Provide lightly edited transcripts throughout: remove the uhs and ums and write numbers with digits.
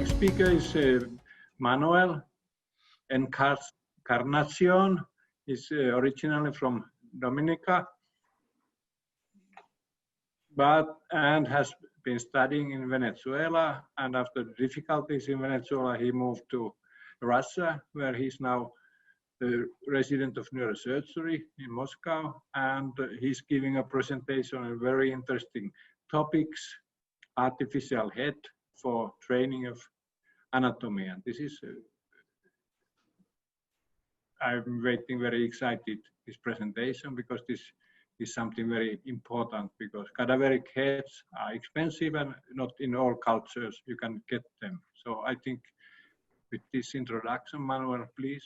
next speaker is Manuel Encarnacion. Is originally from Dominica, and has been studying in Venezuela. And after difficulties in Venezuela, he moved to Russia, where he's now the resident of neurosurgery in Moscow, and he's giving a presentation on very interesting topics, artificial head for training of anatomy. And this is, I'm waiting very excited this presentation, because this is something very important, because cadaveric heads are expensive and not in all cultures you can get them. So I think with this introduction, Manuel, please.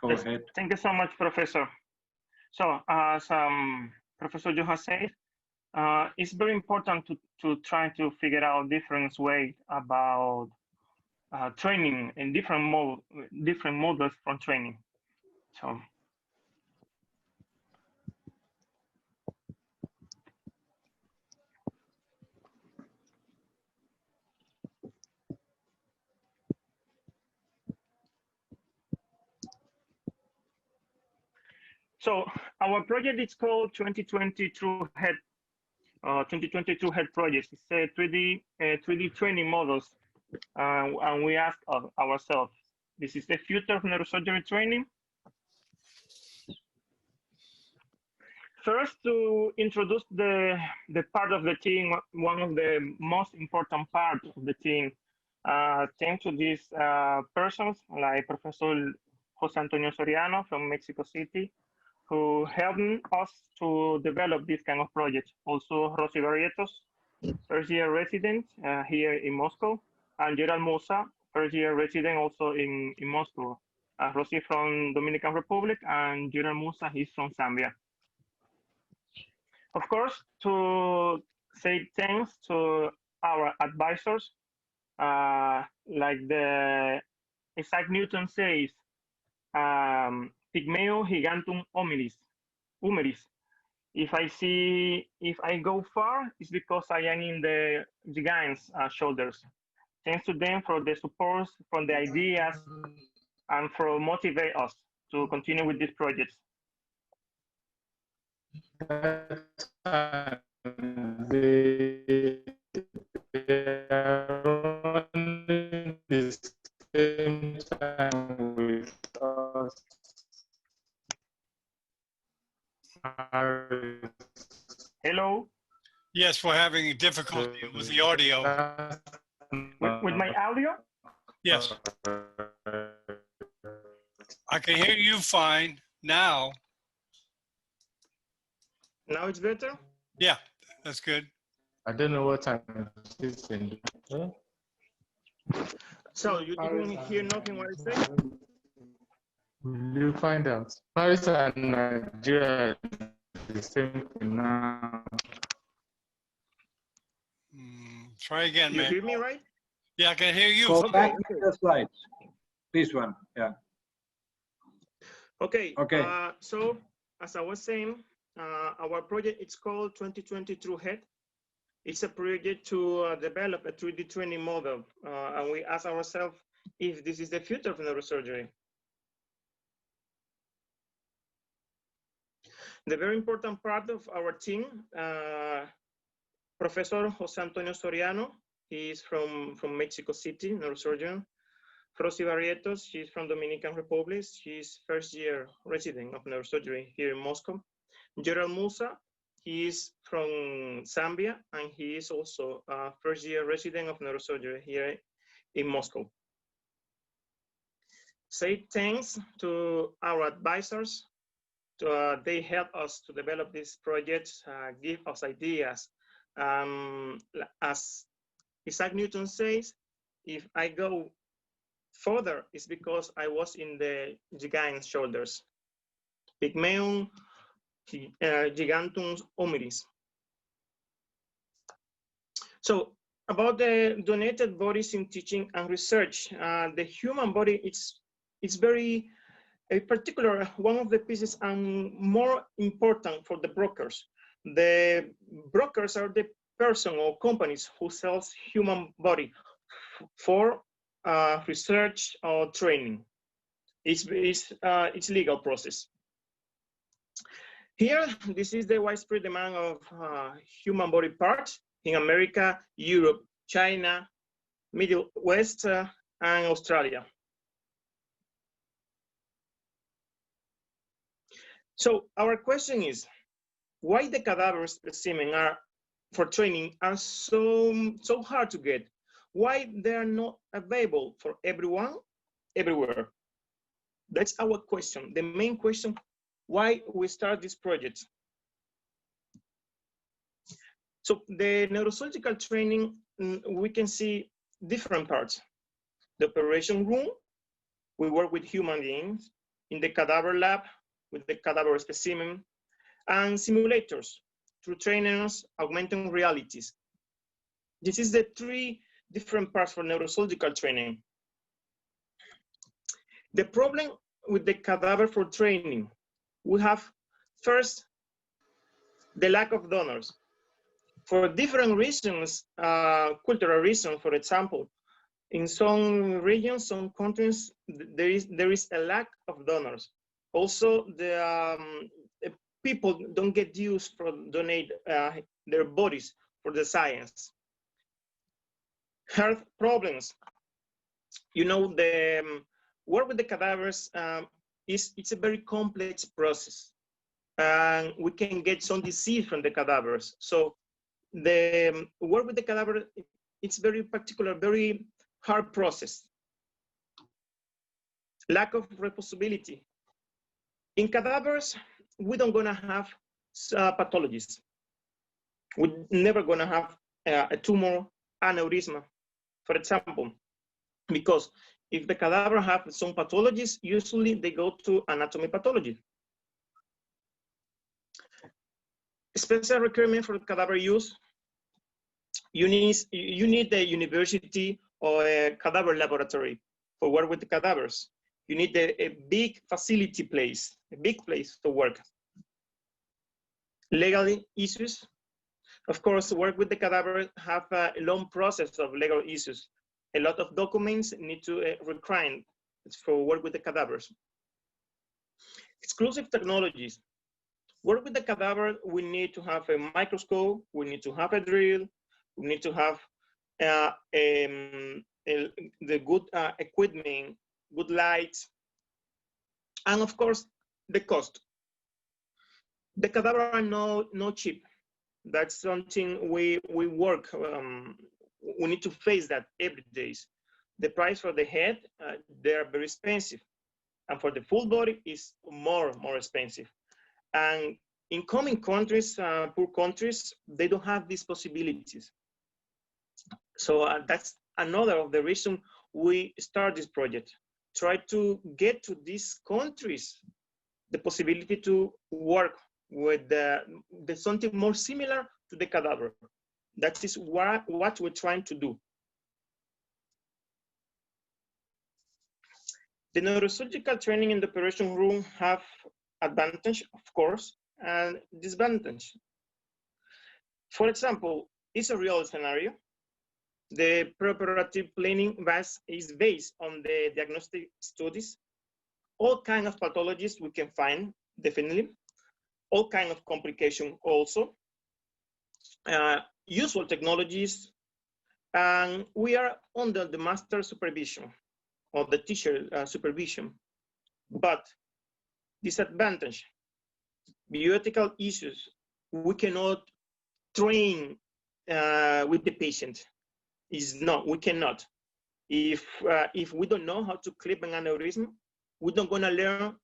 Go ahead. Thank you so much, Professor. So, as Professor Johan said, it's very important to try to figure out different ways about training and different models from training. So our project is called 2020 True Head. 2020 True Head project. It's a 3D training models, and we ask ourselves, this is the future of neurosurgery training? First, to introduce the part of the team, one of the most important parts of the team, thanks to these persons like Professor Jose Antonio Soriano from Mexico City, who helped us to develop this kind of project. Also, Rosy Barrientos, first-year resident here in Moscow, and Gerald Musa, first-year resident also in Moscow. Rosy from Dominican Republic, and Gerald Musa, he's from Zambia. Of course, to say thanks to our advisors, like the Isaac Newton says, Pygmeo gigantum humeris. If I go far, it's because I am in the giant's shoulders. Thanks to them for the support, from the ideas, and for motivate us to continue with this project. Hello? Yes, we're having difficulty with the audio. With my audio? Yes. I can hear you fine now. Now it's better? Yeah, that's good. I don't know what I'm listening to. So you didn't hear nothing what I said? Will you find out? Paris and Nigeria the same thing now. Try again, you man. You hear me right? Yeah, I can hear you. Go back to the slides. This one, yeah. Okay. Okay. So as I was saying, our project is called 2020 True Head. It's a project to develop a 3D training model, and we ask ourselves if this is the future of neurosurgery. The very important part of our team, Professor Jose Antonio Soriano, he is from Mexico City, neurosurgeon. Rosy Barrientos, she's from Dominican Republic. She's first-year resident of neurosurgery here in Moscow. Gerald Musa, he is from Zambia, and he is also a first-year resident of neurosurgery here in Moscow. Say thanks to our advisors. They help us to develop this project, give us ideas. As Isaac Newton says, if I go further, it's because I was in the gigant's shoulders. Pygmeum gigantum humeris. So about the donated bodies in teaching and research, the human body, it's very a particular one of the pieces and more important for the brokers. The brokers are the person or companies who sells human body for research or training. It's legal process. Here, this is the widespread demand of human body parts in America, Europe, China, Middle West, and Australia. So our question is, why the cadaver specimens for training are so hard to get? Why they are not available for everyone, everywhere? That's our question, the main question, why we start this project. So the neurosurgical training, we can see different parts. The operation room, we work with human beings. In the cadaver lab, with the cadaver specimen, and simulators through trainers, augmented realities. This is the three different parts for neurosurgical training. The problem with the cadaver for training, we have first, the lack of donors. For different reasons, cultural reasons, for example, in some regions, some countries, there is a lack of donors. Also, the people don't get used for donate their bodies for the science. Health problems. You know, the work with the cadavers it's a very complex process, and we can get some disease from the cadavers. So the work with the cadaver, it's very particular, very hard process. Lack of reproducibility. In cadavers, we don't gonna have pathologies. We're never gonna have a tumor, aneurysm, for example, because if the cadaver have some pathologies, usually they go to anatomy pathology. Special requirement for cadaver use, you need a university or a cadaver laboratory for work with the cadavers. You need a big facility place, a big place to work. Legal issues. Of course, work with the cadaver have a long process of legal issues. A lot of documents need to require for work with the cadavers. Exclusive technologies. Work with the cadaver, we need to have a microscope, we need to have a drill, we need to have the good equipment, good lights, and of course, the cost. The cadaver are no cheap. That's something we work, we need to face that every day. The price for the head, they're very expensive. And for the full body is more expensive. And in common countries, poor countries, they don't have these possibilities. So that's another of the reasons we start this project. Try to get to these countries the possibility to work with something more similar to the cadaver. That is what we're trying to do. The neurosurgical training in the operation room have advantage, of course, and disadvantage. For example, it's a real scenario. The preoperative planning is based on the diagnostic studies. All kinds of pathologies we can find, definitely. All kinds of complications also. Useful technologies. And we are under the master supervision or the teacher supervision. But disadvantage, bioethical issues, we cannot train with the patient. We cannot. If we don't know how to clip an aneurysm, we're not gonna learn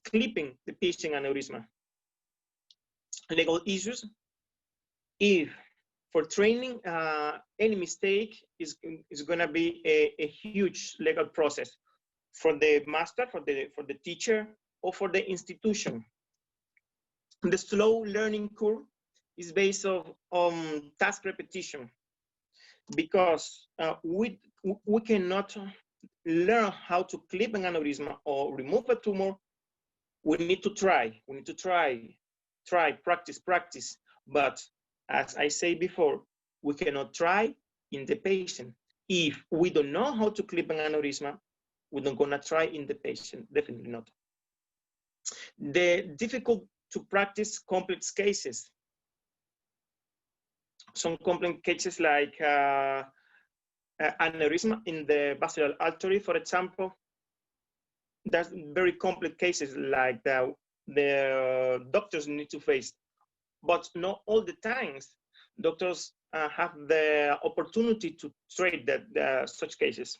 clipping the patient aneurysm. Legal issues, if for training, any mistake is gonna be a huge legal process for the master, for the teacher, or for the institution. The slow learning curve is based on task repetition, because we cannot learn how to clip an aneurysm or remove a tumor. We need to try. We need to try, practice. But as I say before, we cannot try in the patient. If we don't know how to clip an aneurysma, we're not gonna try in the patient, definitely not. The difficult to practice complex cases. Some complex cases like aneurysma in the vascular artery, for example. That's very complex cases like the doctors need to face. But not all the times doctors have the opportunity to treat such cases.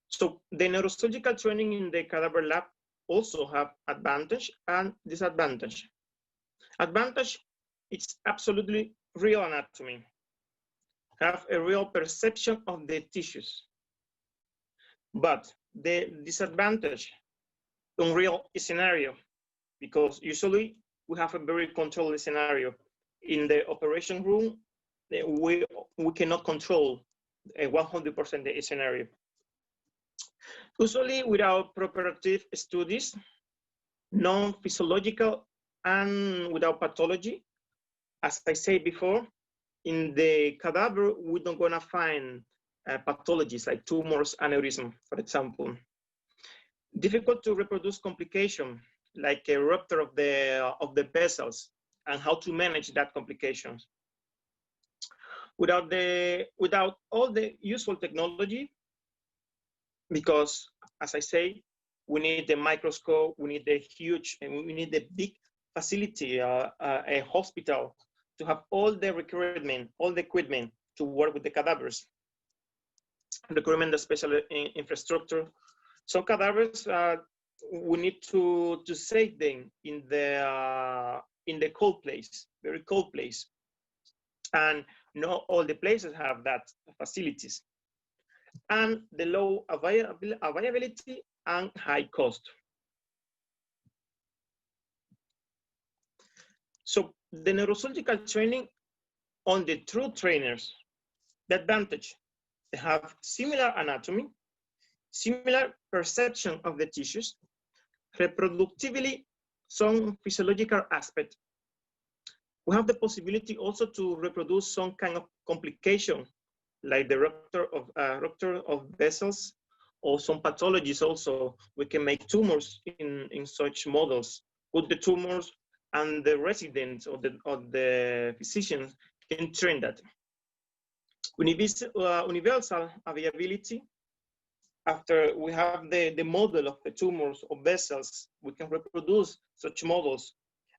So the neurosurgical training in the cadaver lab also have advantage and disadvantage. Advantage, it's absolutely real anatomy. Have a real perception of the tissues. But the disadvantage, unreal scenario, because usually we have a very controlled scenario. In the operation room, we cannot control 100% the scenario. Usually without preparative studies, non-physiological and without pathology, as I said before, in the cadaver, we're not gonna find pathologies like tumors, aneurysm, for example. Difficult to reproduce complication, like a rupture of the vessels, and how to manage that complications. Without all the useful technology, because as I say, we need the microscope, we need the huge, and we need the big facility, a hospital, to have all the equipment to work with the cadavers. Requirement the special infrastructure. Some cadavers, we need to save them in the cold place, very cold place. And not all the places have that facilities. And the low availability and high cost. So the neurosurgical training on the true trainers, the advantage, they have similar anatomy, similar perception of the tissues, reproductively some physiological aspect. We have the possibility also to reproduce some kind of complication, like the rupture of vessels, or some pathologies also. We can make tumors in such models. Put the tumors, and the residents or the physicians can train that. Universal availability. After we have the model of the tumors or vessels, we can reproduce such models.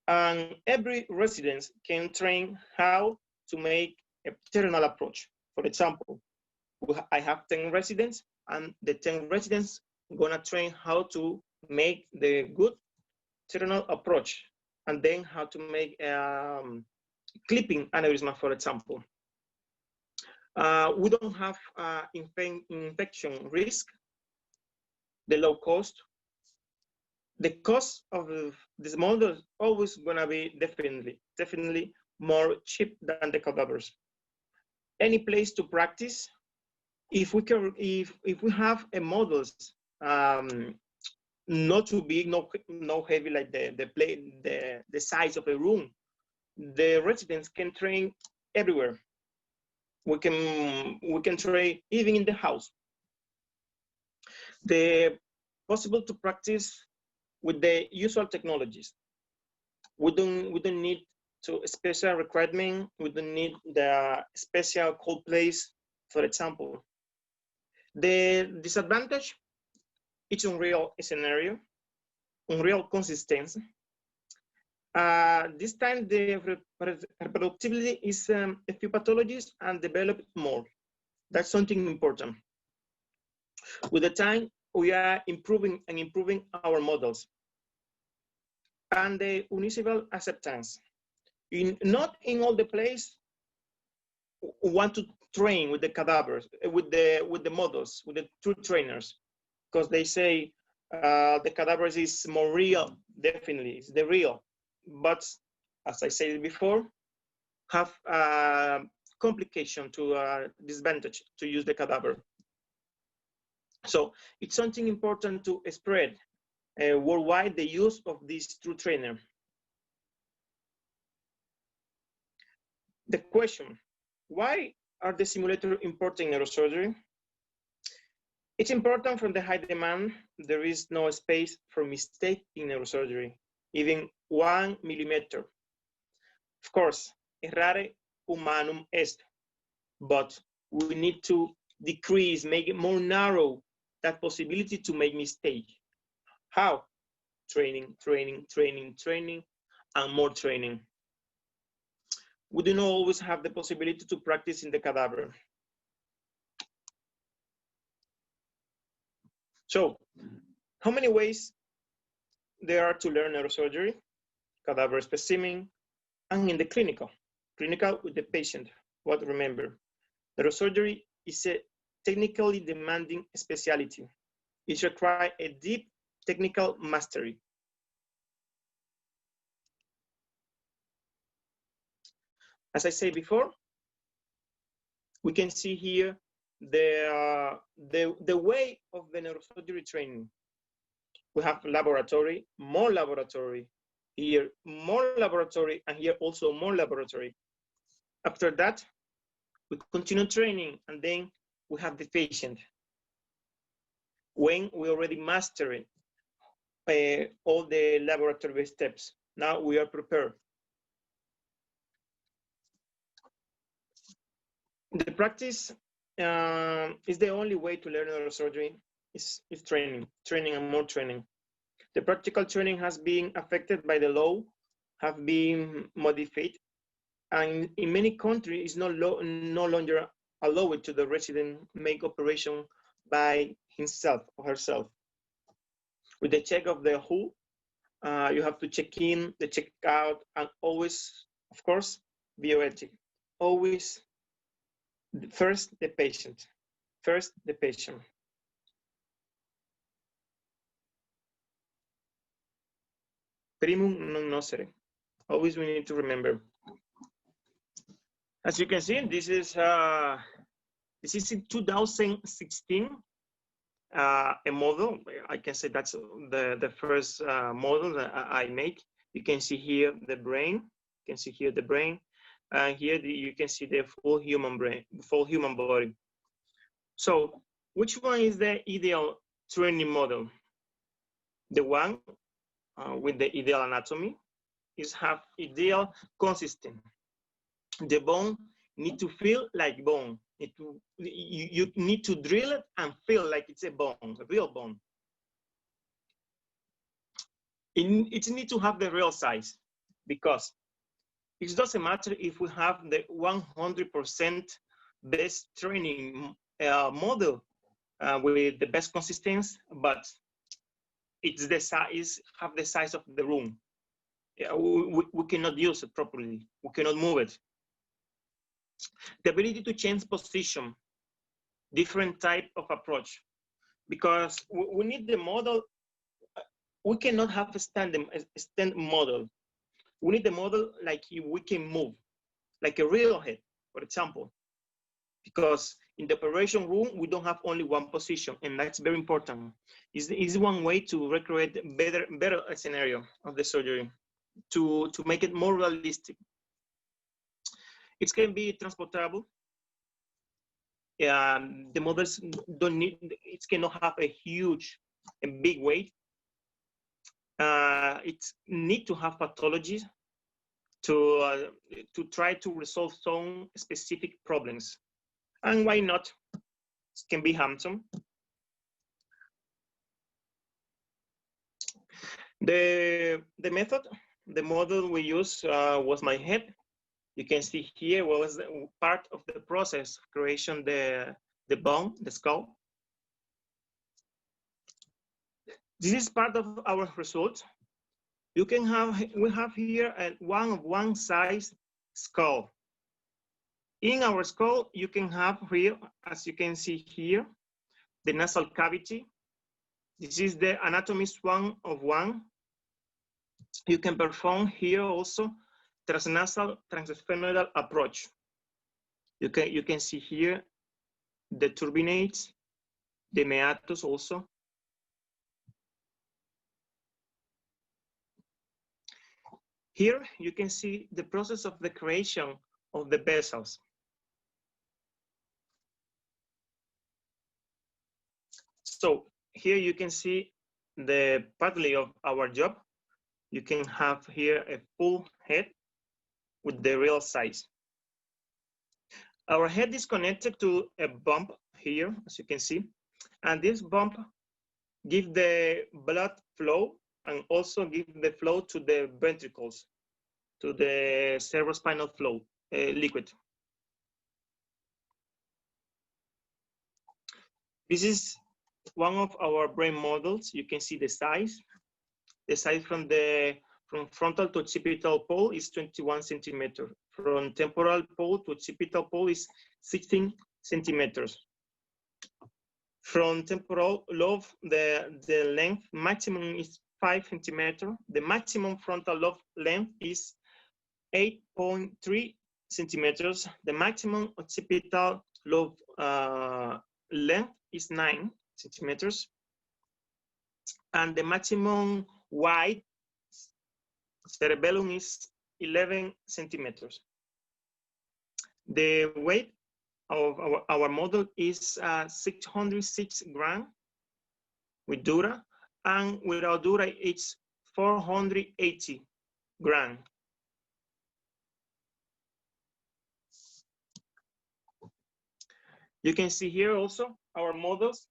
And every resident can train how to make a terminal approach. For example, I have 10 residents, and the 10 residents are gonna train how to make the good terminal approach, and then how to make clipping aneurysma, for example. We don't have infection risk, the low cost. The cost of this model is always gonna be definitely more cheap than the cadavers. Any place to practice, if we have a models, not too big, no heavy, like the size of a room, the residents can train everywhere. We can train even in the house. The possible to practice with the usual technologies. We don't need to special requirement. We don't need the special cold place, for example. The disadvantage, it's unreal scenario, unreal consistency. This time the reproducibility is a few pathologies and develop more. That's something important. With the time, we are improving our models. And the municipal acceptance. Not in all the place want to train with the cadavers, with the models, with the true trainers, because they say the cadavers is more real. Definitely, it's the real. But as I said before, have complication to disadvantage to use the cadaver. So it's something important to spread worldwide the use of this true trainer. the question, why are the simulators important in neurosurgery? It's important from the high demand. There is no space for mistake in neurosurgery, even 1 millimeter. Of course, errare humanum est, but we need to decrease, make it more narrow, that possibility to make mistake. How? Training, training, training, training, and more training. We do not always have the possibility to practice in the cadaver. So, how many ways there are to learn neurosurgery? Cadaver specimen, and in the clinical with the patient. What remember, neurosurgery is a technically demanding specialty. It requires a deep technical mastery. As I said before, we can see here the way of the neurosurgery training. We have laboratory, more laboratory, here more laboratory, and here also more laboratory. After that, we continue training, and then we have the patient. When we already mastered all the laboratory steps, now we are prepared. The practice is the only way to learn neurosurgery. Is training and more training. The practical training has been affected by the law, have been modified, and in many countries is no longer allowed to the resident make operation by himself or herself. With the check of the who, you have to check in, the check out, and always, of course, bioethic. Always first the patient. First the patient. Primum non nocere. Always we need to remember. As you can see, this is in 2016 a model. I can say that's the first model that I make. You can see here the brain. You can see here the brain, and here you can see the full human brain, full human body. So, which one is the ideal training model? The one with the ideal anatomy is have ideal consistent. The bone need to feel like bone. You need to drill it and feel like it's a bone, a real bone. It needs to have the real size, because it doesn't matter if we have the 100% best training model with the best consistency, but it's the size, have the size of the room. Yeah, we cannot use it properly. We cannot move it. The ability to change position, different type of approach, because we need the model. We cannot have a stand model. We need the model like we can move, like a real head, for example, because in the operation room, we don't have only one position, and that's very important. Is one way to recreate better scenario of the surgery, to make it more realistic. It can be transportable. The models don't need, it cannot have a huge and big weight. It need to have pathologies to try to resolve some specific problems. And why not? It can be handsome. The method, the model we used was my head. You can see here what was part of the process of creation the bone, the skull. This is part of our result. You can have, we have here a one size skull. In our skull, you can have here, as you can see here, the nasal cavity. This is the anatomy 1 of 1. You can perform here also transnasal transphenoidal approach. You can see here the turbinates, the meatus also. Here you can see the process of the creation of the vessels. So here you can see the partly of our job. You can have here a full head with the real size. Our head is connected to a bump here, as you can see, and this bump gives the blood flow and also give the flow to the ventricles, to the cerebrospinal flow liquid. This is one of our brain models. You can see the size. The size from frontal to occipital pole is 21 centimeters. From temporal pole to occipital pole is 16 centimeters. From temporal lobe, the length maximum is 5 centimeters. The maximum frontal lobe length is 8.3 centimeters. The maximum occipital lobe length is 9 centimeters. And the maximum wide cerebellum is 11 centimeters. The weight of our model is 606 grams with dura, and without dura it's 480 grams. You can see here also our models.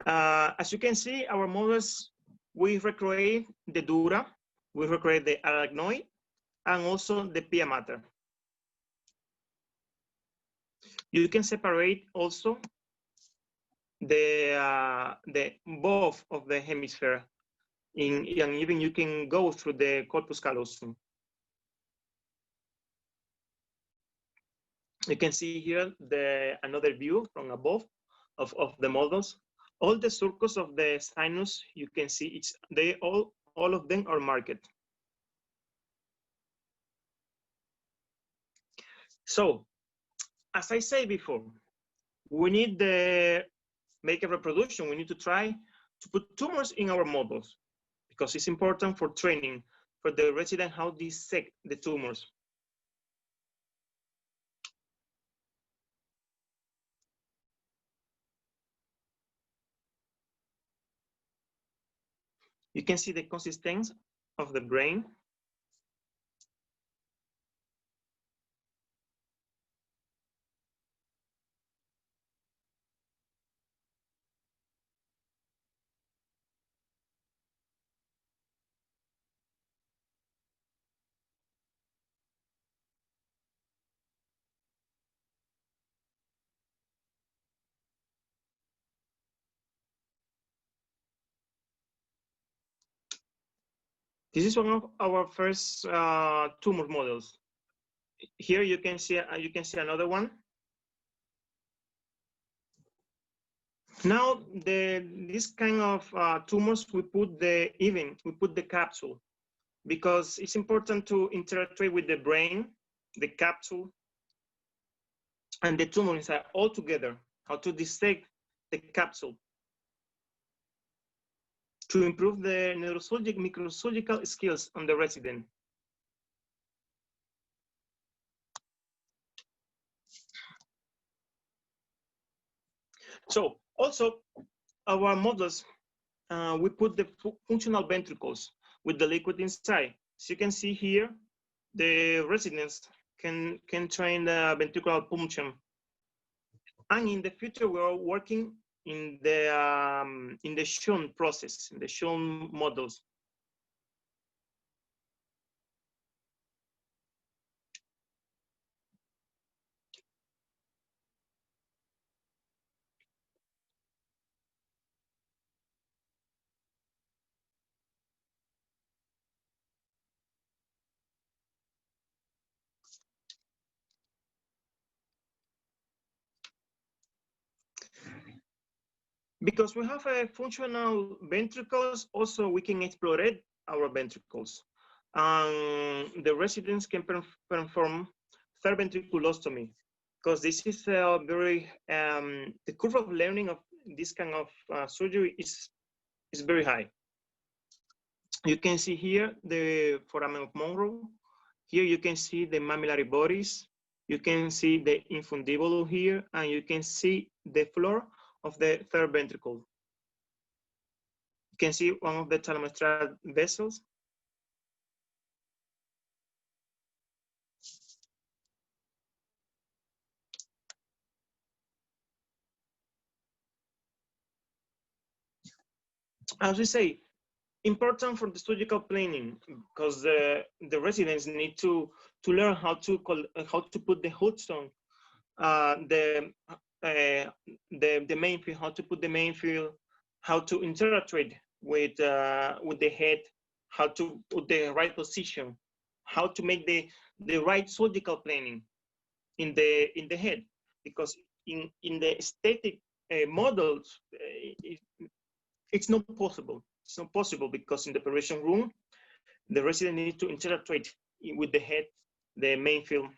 As you can see, our models, we recreate the dura, we recreate the arachnoid, and also the pia mater. You can separate also the both of the hemisphere, and even you can go through the corpus callosum. You can see here another view from above of the models. All the circles of the sinus, you can see all of them are marked. So, as I said before, we need to make a reproduction. We need to try to put tumors in our models because it's important for training for the resident how to dissect the tumors. You can see the consistency of the brain. This is one of our first tumor models. Here you can see another one. Now this kind of tumors, we put the capsule because it's important to interact with the brain, the capsule, and the tumor inside all together. How to dissect the capsule to improve the microsurgical skills on the resident. So also our models, we put the functional ventricles with the liquid inside. So you can see here, the residents can train the ventricular puncture. And in the future, we are working in the shunt process, in the shunt models. Because we have a functional ventricles, also we can explorate our ventricles. The residents can perform third ventriculostomy because this is very, the curve of learning of this kind of surgery is very high. You can see here the foramen of Monroe Here you can see the mammillary bodies. You can see the infundibulum here, and you can see the floor of the third ventricle. You can see one of the thalamus vessels. As we say, important for the surgical planning, because the residents need to learn how to put the hood stone, the main field, how to put the main field, how to interact with the head, how to put the right position, how to make the right surgical planning in the head, because in the static models, it's not possible. It's not possible because in the operation room, the resident needs to interact with the head, the main field.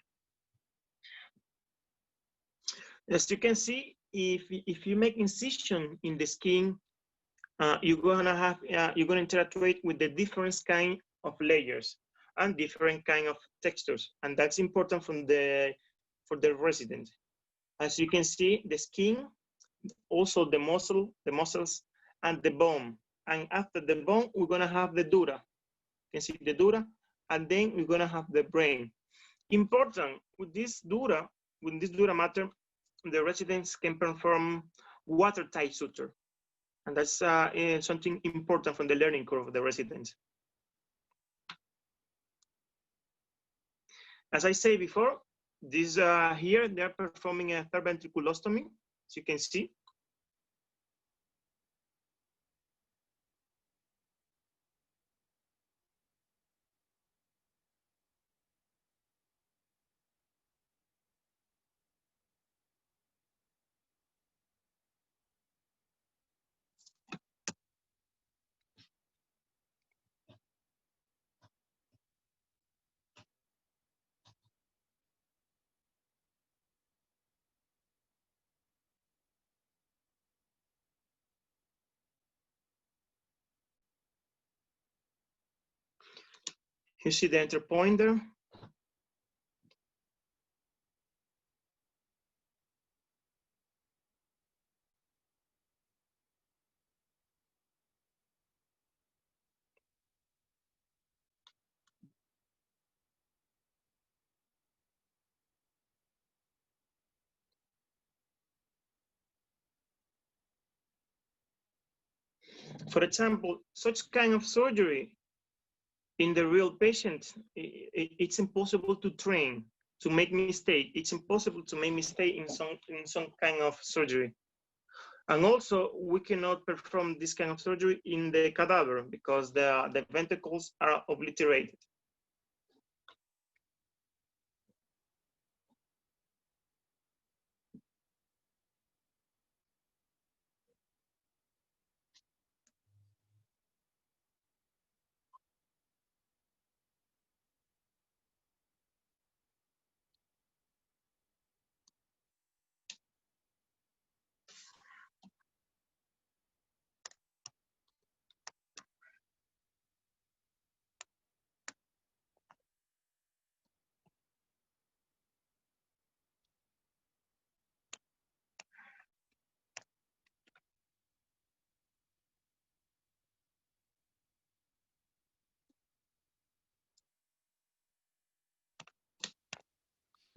As you can see, if you make incision in the skin, you're gonna interact with the different kind of layers and different kind of textures, and that's important for the resident. As you can see, the skin, also the muscles, and the bone. And after the bone, we're gonna have the dura. You can see the dura, and then we're gonna have the brain. Important with this dura matter, the residents can perform watertight suture, and that's something important from the learning curve of the residents. As I said before, this here they're performing a third ventriculostomy, as you can see. You see the enter point there. For example, such kind of surgery in the real patient, it's impossible to train, to make mistake. It's impossible to make mistake in some kind of surgery. And also, we cannot perform this kind of surgery in the cadaver because the ventricles are obliterated.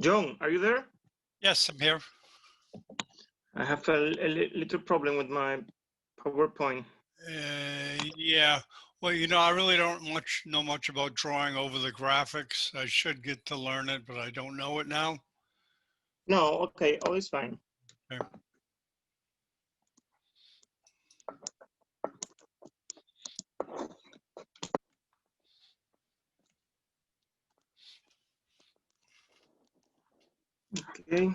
John, are you there? Yes, I'm here. I have a little problem with my PowerPoint. Yeah. Well, you know, I really don't know much about drawing over the graphics. I should get to learn it, but I don't know it now. No, okay, all is fine. Okay. Okay.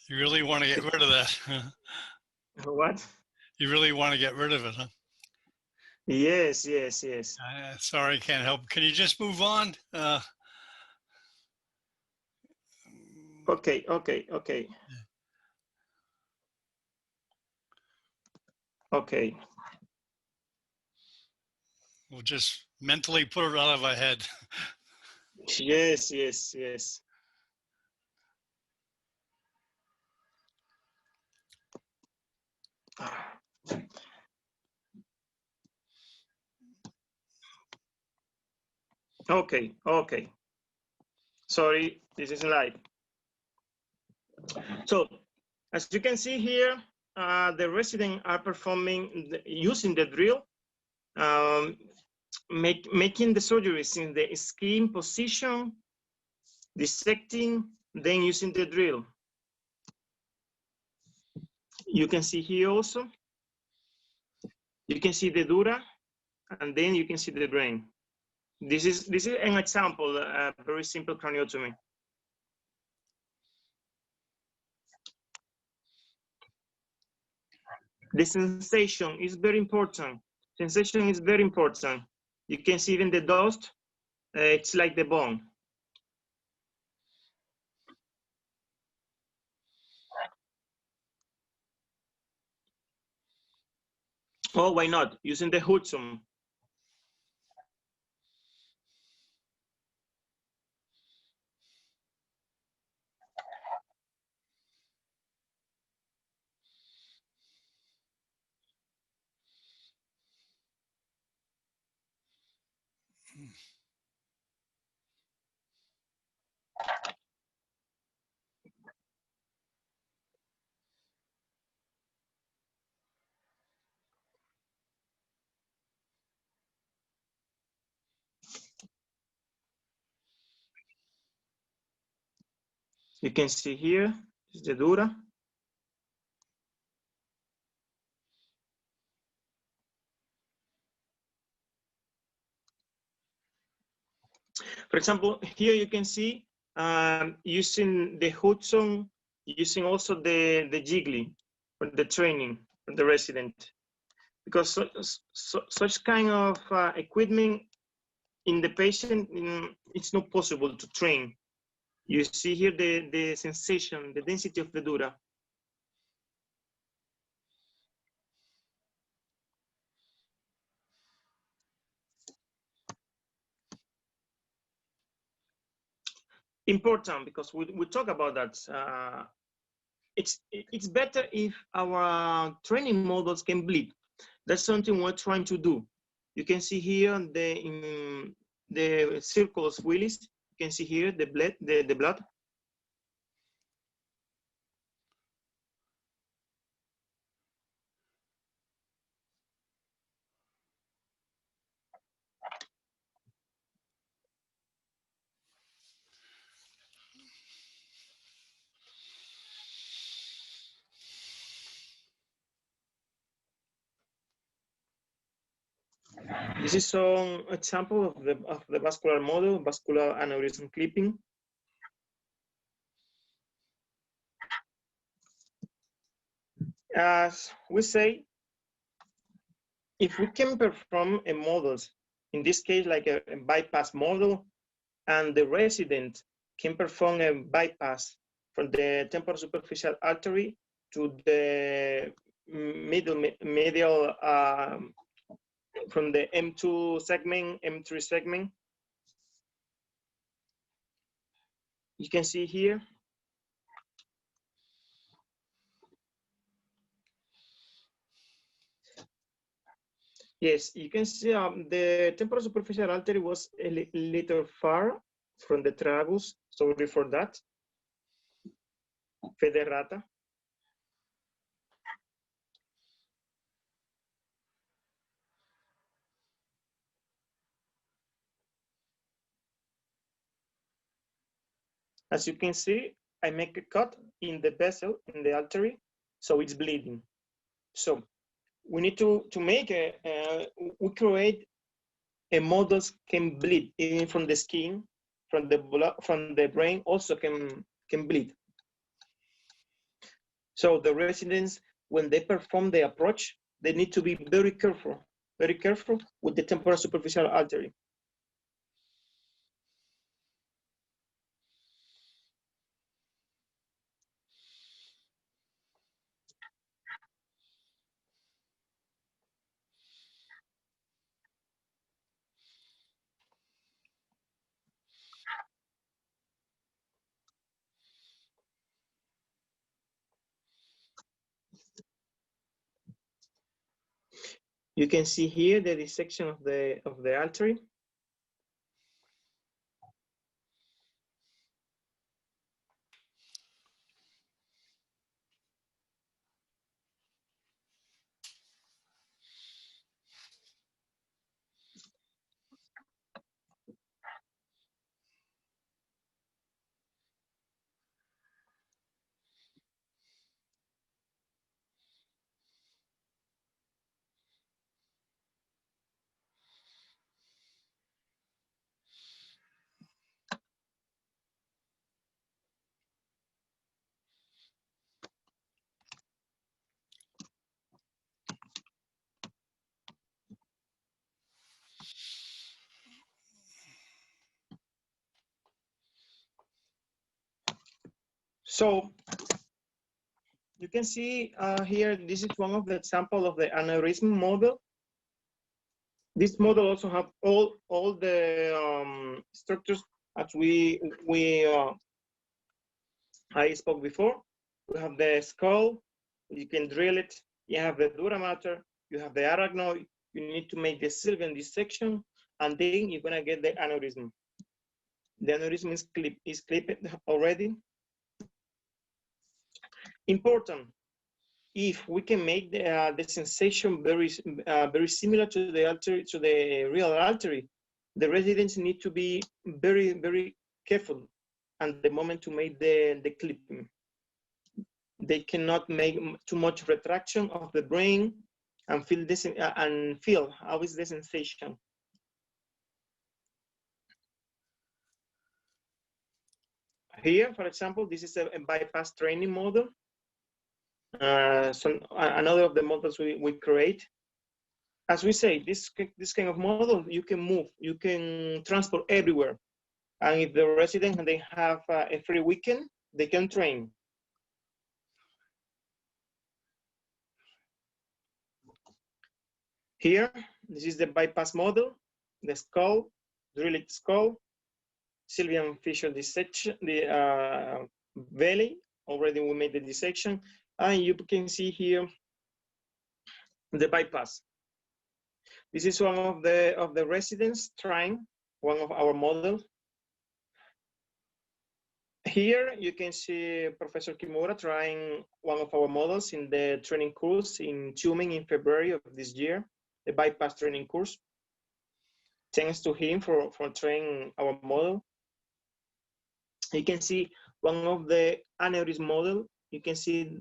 You really want to get rid of that? What? You really want to get rid of it, huh? Yes, yes, yes. Sorry, can't help. Can you just move on? Okay, okay, okay. Okay. We'll just mentally put it out of our head. Yes, yes, yes. Okay, okay. Sorry, this is live. So, as you can see here, the residents are performing using the drill, making the surgeries in the skin position, dissecting, then using the drill. You can see here also, you can see the dura, and then you can see the brain. This is an example, a very simple craniotomy. The sensation is very important. Sensation is very important. You can see even the dust, it's like the bone. Oh, why not? Using the Hudson. You can see here is the dura. For example, here you can see using the Hudson, using also the jiggly for the training for the resident, because such kind of equipment in the patient, it's not possible to train. You see here the sensation, the density of the dura. Important, because we talk about that. It's better if our training models can bleed. That's something we're trying to do. You can see here the circles Willis. You can see here the blood. This is some example of the vascular model, vascular aneurysm clipping. As we say, if we can perform a model, in this case like a bypass model, and the resident can perform a bypass from the temporal superficial artery to the medial from the M2 segment, M3 segment. You can see here. Yes, you can see the temporal superficial artery was a little far from the tragus. Sorry for that. Federata. As you can see, I make a cut in the vessel, in the artery, so it's bleeding. So we need to make we create a models can bleed even from the skin, from the blood, from the brain also can bleed. So the residents, when they perform the approach, they need to be very careful very careful with the temporal superficial artery. You can see here the dissection of the artery. So you can see here, this is one of the example of the aneurysm model. This model also have all the structures as I spoke before. We have the skull, you can drill it. You have the dura mater, you have the arachnoid. You need to make the sylvian dissection, and then you're gonna get the aneurysm. The aneurysm is clipped already. Important, if we can make the sensation very similar to the artery, to the real artery, the residents need to be very careful at the moment to make the clipping. They cannot make too much retraction of the brain and feel this and feel how is the sensation. Here, for example, this is a bypass training model. Another of the models we create. As we say, this kind of model, you can move, you can transport everywhere. And if the resident, they have a free weekend, they can train. Here, this is the bypass model, the skull, drilled skull, sylvian fissure dissection, the belly, already we made the dissection, and you can see here the bypass. This is one of the residents trying one of our models. Here you can see Professor Kimura trying one of our models in the training course in Tumen in February of this year, the bypass training course. Thanks to him for training our model. You can see one of the aneurysm model. You can see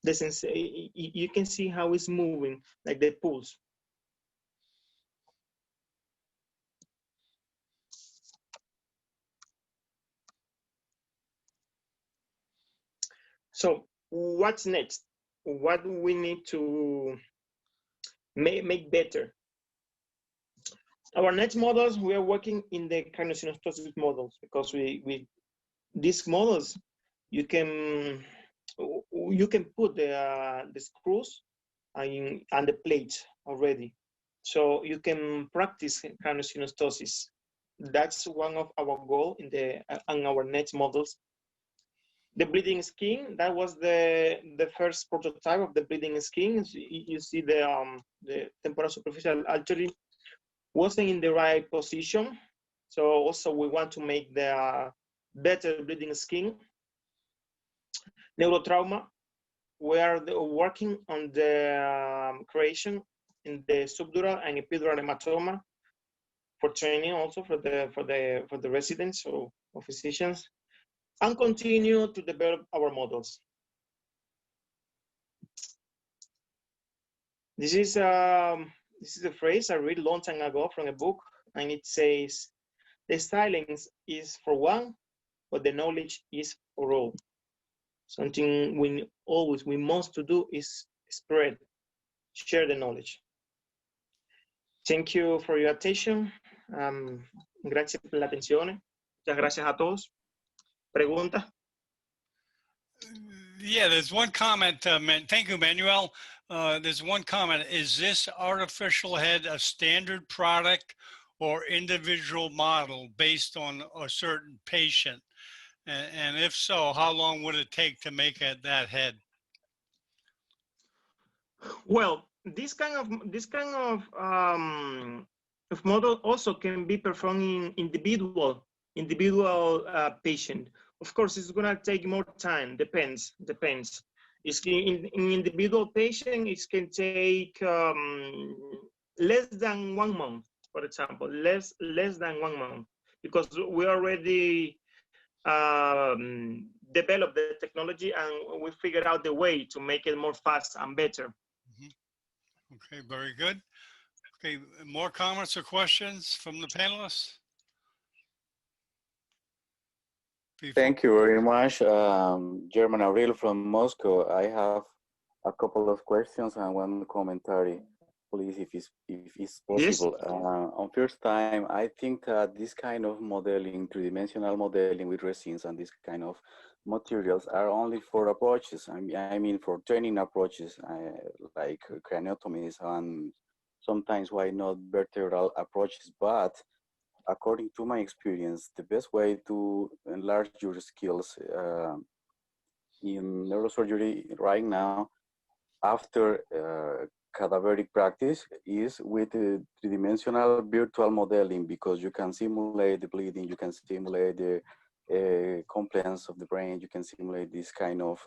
you can see how it's moving, like the pulse. So what's next? What do we need to make better? Our next models, we are working in the craniosynostosis models because these models you can put the screws and the plates already, so you can practice craniosynostosis. That's one of our goal in our next models. The bleeding skin, that was the first prototype of the bleeding skin. You see the temporal superficial artery wasn't in the right position. So also we want to make the better bleeding skin. Neurotrauma, we are working on the creation in the subdural and epidural hematoma for training also for the residents or physicians, and continue to develop our models. This is a phrase I read a long time ago from a book, and it says, "The silence is for one, but the knowledge is for all." Something we must to do is spread share the knowledge. Thank you for your attention. Gracias por la atención. Muchas gracias a todos. ¿Preguntas? Yeah, there's one comment. Thank you, Manuel. There's one comment. Is this artificial head a standard product or individual model based on a certain patient? And if so, how long would it take to make that head? Well, this kind of model also can be performed in individual patient. Of course, it's gonna take more time. Depends. It's in individual patient, it can take less than 1 month, for example, less than 1 month, because we already developed the technology and we figured out the way to make it more fast and better. Okay, very good. Okay, more comments or questions from the panelists? Thank you very much, German Aurel from Moscow. I have a couple of questions and one commentary, please, if it's possible. Yes. On first time, I think that this kind of modeling, three-dimensional modeling with resins and this kind of materials are only for approaches. I mean for training approaches like craniotomies and sometimes why not vertebral approaches, but according to my experience, the best way to enlarge your skills in neurosurgery right now after cadaveric practice is with three-dimensional virtual modeling, because you can simulate the bleeding, you can simulate the compliance of the brain, you can simulate this kind of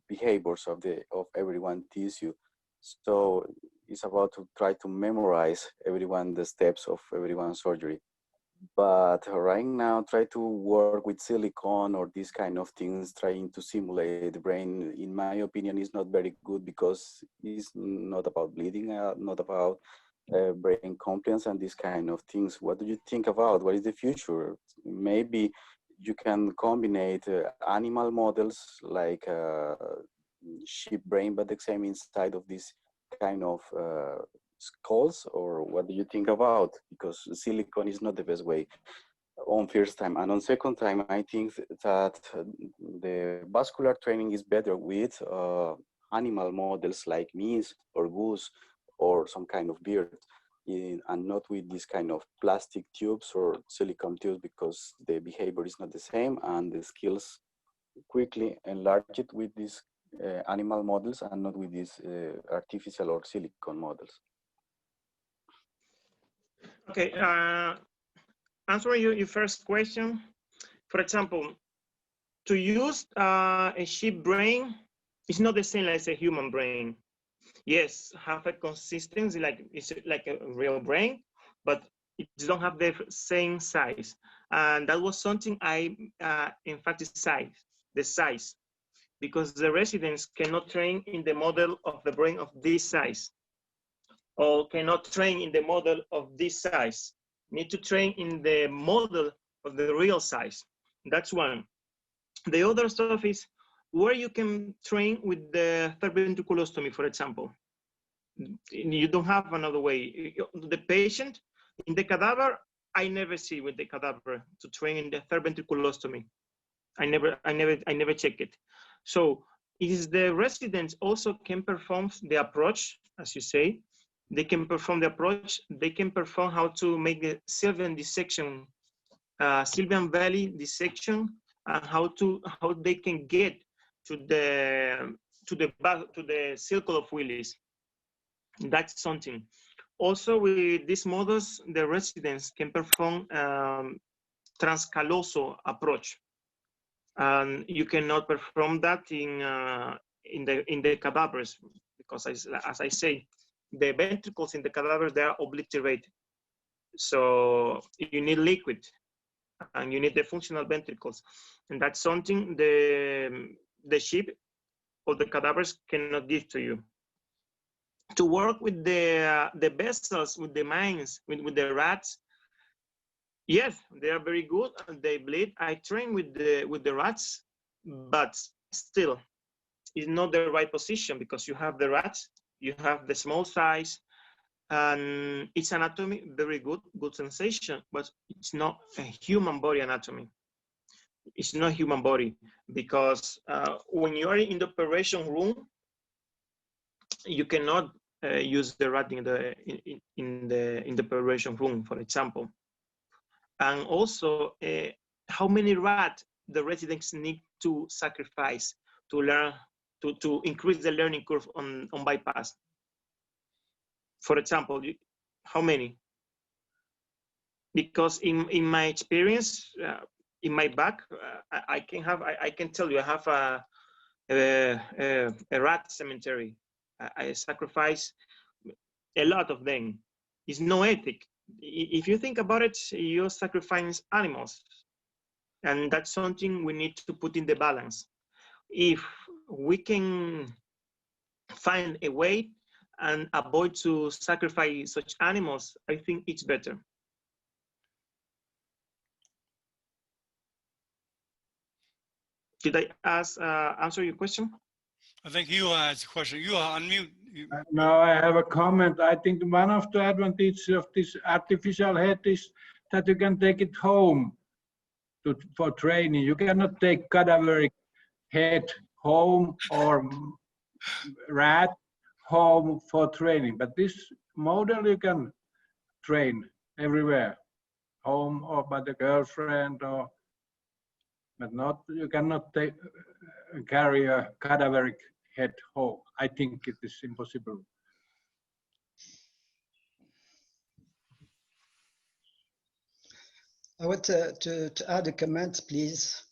behaviors of everyone tissue. So it's about to try to memorize the steps of everyone's surgery. But right now, try to work with silicone or these kind of things, trying to simulate the brain, in my opinion, is not very good, because it's not about bleeding, not about brain compliance and these kind of things. What do you think about? What is the future? Maybe you can combine animal models like sheep brain, but examine inside of this kind of skulls, or what do you think about? Because silicone is not the best way on first time. And on second time, I think that the vascular training is better with animal models like meese or goose or some kind of beard, and not with this kind of plastic tubes or silicone tubes, because the behavior is not the same and the skills quickly enlarge it with these animal models and not with these artificial or silicone models. Okay, answering your first question, for example, to use a sheep brain is not the same as a human brain. Yes, have a consistency, like it's like a real brain, but it don't have the same size. And that was something I emphasized, the size, because the residents cannot train in the model of the brain of this size, or cannot train in the model of this size. Need to train in the model of the real size. That's one. The other stuff is where you can train with the third ventriculostomy, for example. You don't have another way. The patient in the cadaver, I never see with the cadaver to train in the third ventriculostomy. I never check it. So it is the residents also can perform the approach, as you say. They can perform the approach. They can perform how to make the Sylvian dissection, Sylvian Valley dissection, and how they can get to the circle of Willis. That's something. Also, with these models, the residents can perform transcaloso approach, and you cannot perform that in the cadavers, because as I say, the ventricles in the cadavers, they are obliterated. So you need liquid and you need the functional ventricles. And that's something the sheep or the cadavers cannot give to you. To work with the vessels, with the mines, with the rats, yes, they are very good and they bleed. I train with the rats, but still it's not the right position, because you have the rats, You have the small size, and its anatomy very good sensation, but it's not a human body anatomy. It's not human body, because when you are in the operation room, you cannot use the rat in the operation room, for example. And also, how many rats the residents need to sacrifice to learn to increase the learning curve on bypass. For example, how many? Because in my experience, in my back, I can tell you I have a rat cemetery. I sacrifice a lot of them. It's no ethic. If you think about it, you sacrifice animals, and that's something we need to put in the balance. If we can find a way and avoid to sacrifice such animals, I think it's better. Did I answer your question? I think you has a question. You unmute. Now I have a comment. I think one of the advantages of this artificial head is that you can take it home for training. You cannot take cadaveric head home or rat home for training, but this model you can train everywhere, home or by the girlfriend, or but not, you cannot take, carry a cadaveric head home. I think it is impossible. I want to add a comment, please.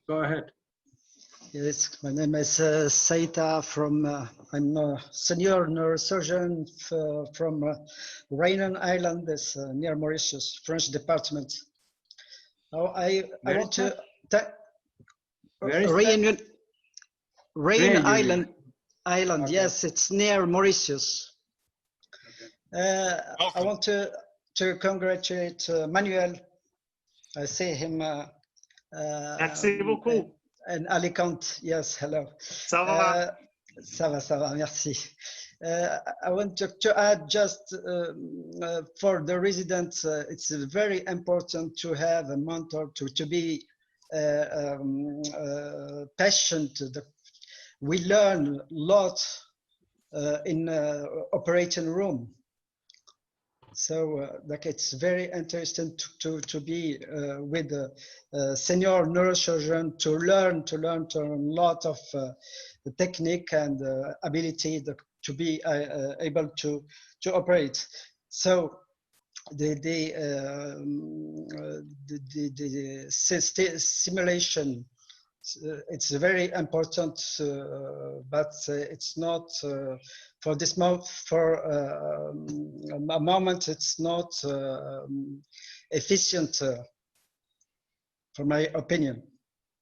Go ahead. Yes, my name is Saita from, I'm a senior neurosurgeon from Réunion Island, that's near Mauritius, French department. Now I want to, Réunion Island, okay. Yes, it's near Mauritius. Okay. I want to congratulate Manuel. I see him. Merci beaucoup. And Alicante, yes, hello. Ça va? Ça va, merci. I want to add just for the residents, it's very important to have a mentor, to be patient. We learn a lot in operating room. So like it's very interesting to be with a senior neurosurgeon to learn a lot of the technique and ability to be able to operate. So the simulation, it's very important, but it's not for this month. For a moment, it's not efficient, for my opinion.